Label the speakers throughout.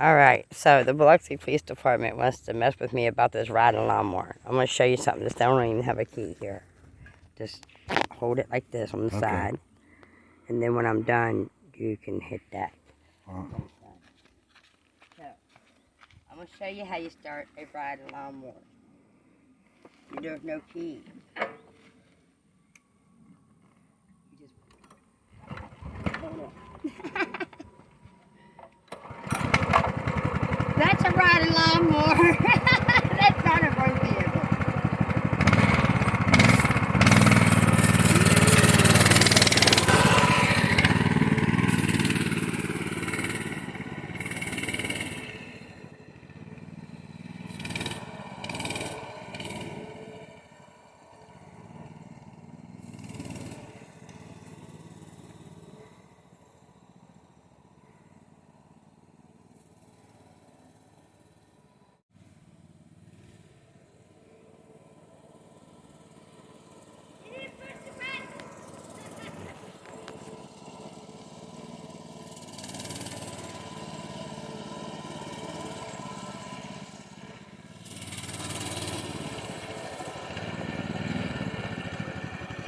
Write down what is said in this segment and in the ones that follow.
Speaker 1: Alright, so the Biloxi Police Department wants to mess with me about this riding lawnmower. I'm going to show you something. This I don't even have a key here. Just hold it like this on the side. And then when I'm done, you can hit that. So, I'm going to show you how you start a riding lawnmower. There's no key. You just hold on. That's a riding lawnmower. That's not a road vehicle.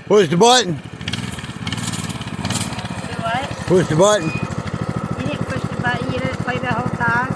Speaker 2: Push the button.
Speaker 1: Do what?
Speaker 2: Push the button.
Speaker 1: You didn't push the button. You didn't play the whole time.